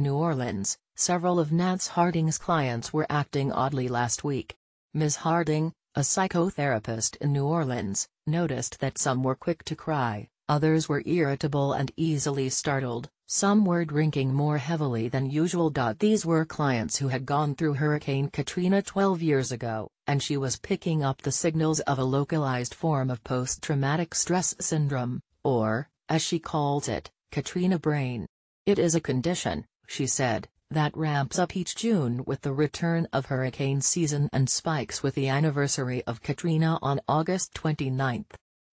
New Orleans. Several of Nance Harding's clients were acting oddly last week. Ms. Harding, a psychotherapist in New Orleans, noticed that some were quick to cry, others were irritable and easily startled, some were drinking more heavily than usual. These were clients who had gone through Hurricane Katrina 12 years ago, and she was picking up the signals of a localized form of post-traumatic stress syndrome, or, as she calls it, Katrina brain. It is a condition, she said, that ramps up each June with the return of hurricane season and spikes with the anniversary of Katrina on August 29.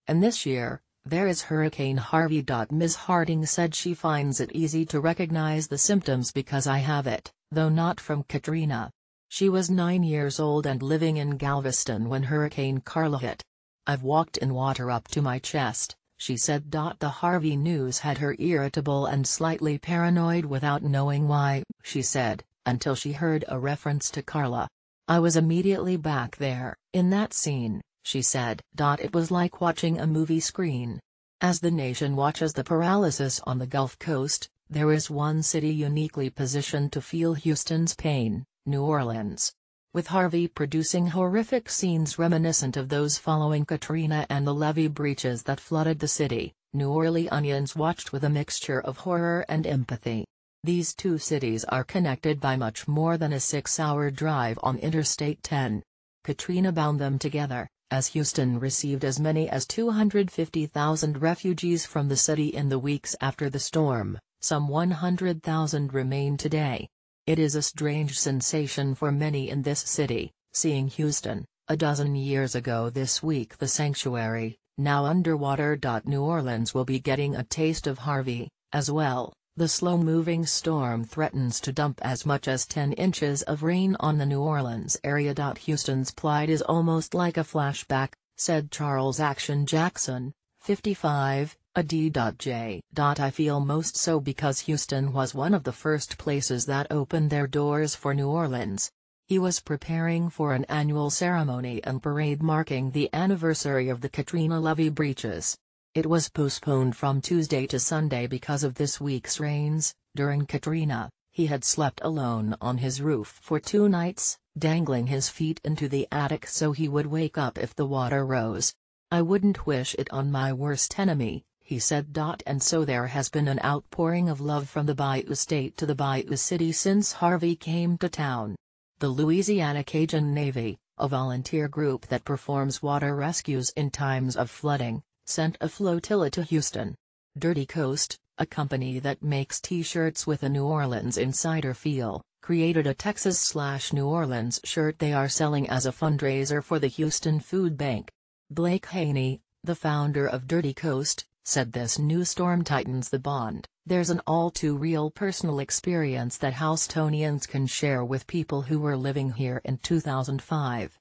And this year, there is Hurricane Harvey. Ms. Harding said she finds it easy to recognize the symptoms because I have it, though not from Katrina. She was 9 years old and living in Galveston when Hurricane Carla hit. I've walked in water up to my chest, she said. The Harvey news had her irritable and slightly paranoid without knowing why, she said, until she heard a reference to Carla. I was immediately back there, in that scene, she said. It was like watching a movie screen. As the nation watches the paralysis on the Gulf Coast, there is one city uniquely positioned to feel Houston's pain, New Orleans. With Harvey producing horrific scenes reminiscent of those following Katrina and the levee breaches that flooded the city, New Orleanians watched with a mixture of horror and empathy. These two cities are connected by much more than a 6-hour drive on Interstate 10. Katrina bound them together, as Houston received as many as 250,000 refugees from the city in the weeks after the storm. Some 100,000 remain today. It is a strange sensation for many in this city, seeing Houston, a dozen years ago this week the sanctuary, now underwater. New Orleans will be getting a taste of Harvey, as well. The slow-moving storm threatens to dump as much as 10 inches of rain on the New Orleans area. Houston's plight is almost like a flashback, said Charles Action Jackson, 55, a D.J. I feel most so because Houston was one of the first places that opened their doors for New Orleans. He was preparing for an annual ceremony and parade marking the anniversary of the Katrina levee breaches. It was postponed from Tuesday to Sunday because of this week's rains. During Katrina, he had slept alone on his roof for 2 nights, dangling his feet into the attic so he would wake up if the water rose. I wouldn't wish it on my worst enemy, he said. And so there has been an outpouring of love from the Bayou State to the Bayou City since Harvey came to town. The Louisiana Cajun Navy, a volunteer group that performs water rescues in times of flooding, sent a flotilla to Houston. Dirty Coast, a company that makes T-shirts with a New Orleans insider feel, created a Texas/New Orleans shirt they are selling as a fundraiser for the Houston Food Bank. Blake Haney, the founder of Dirty Coast, said this new storm tightens the bond. There's an all-too-real personal experience that Houstonians can share with people who were living here in 2005.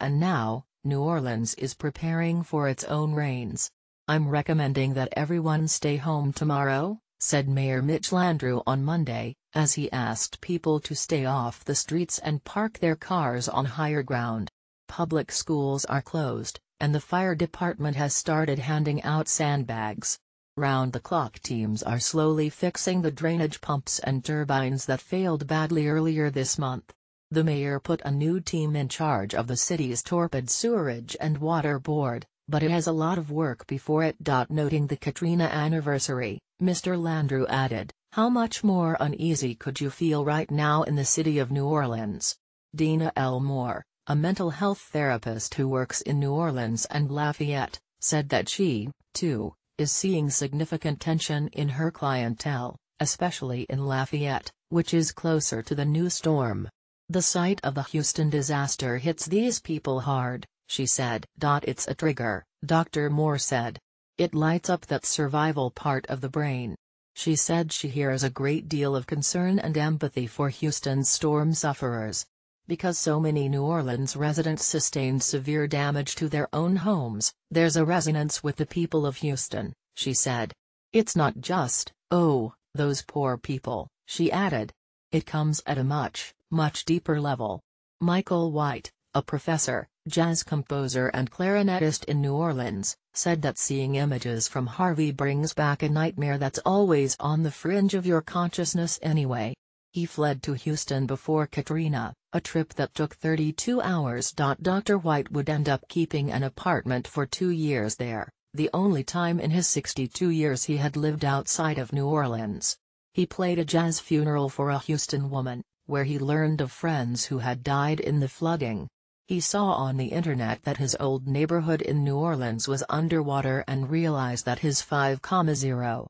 And now, New Orleans is preparing for its own rains. I'm recommending that everyone stay home tomorrow, said Mayor Mitch Landrieu on Monday, as he asked people to stay off the streets and park their cars on higher ground. Public schools are closed, and the fire department has started handing out sandbags. Round-the-clock teams are slowly fixing the drainage pumps and turbines that failed badly earlier this month. The mayor put a new team in charge of the city's torpid sewerage and water board, but it has a lot of work before it. Noting the Katrina anniversary, Mr. Landrieu added, how much more uneasy could you feel right now in the city of New Orleans? Dina L. Moore, a mental health therapist who works in New Orleans and Lafayette, said that she, too, is seeing significant tension in her clientele, especially in Lafayette, which is closer to the new storm. The sight of the Houston disaster hits these people hard, she said. It's a trigger, Dr. Moore said. It lights up that survival part of the brain. She said she hears a great deal of concern and empathy for Houston's storm sufferers. Because so many New Orleans residents sustained severe damage to their own homes, there's a resonance with the people of Houston, she said. It's not just, oh, those poor people, she added. It comes at a much deeper level. Michael White, a professor, jazz composer and clarinetist in New Orleans, said that seeing images from Harvey brings back a nightmare that's always on the fringe of your consciousness anyway. He fled to Houston before Katrina, a trip that took 32 hours. Dr. White would end up keeping an apartment for 2 years there, the only time in his 62 years he had lived outside of New Orleans. He played a jazz funeral for a Houston woman, where he learned of friends who had died in the flooding. He saw on the internet that his old neighborhood in New Orleans was underwater and realized that his 5,0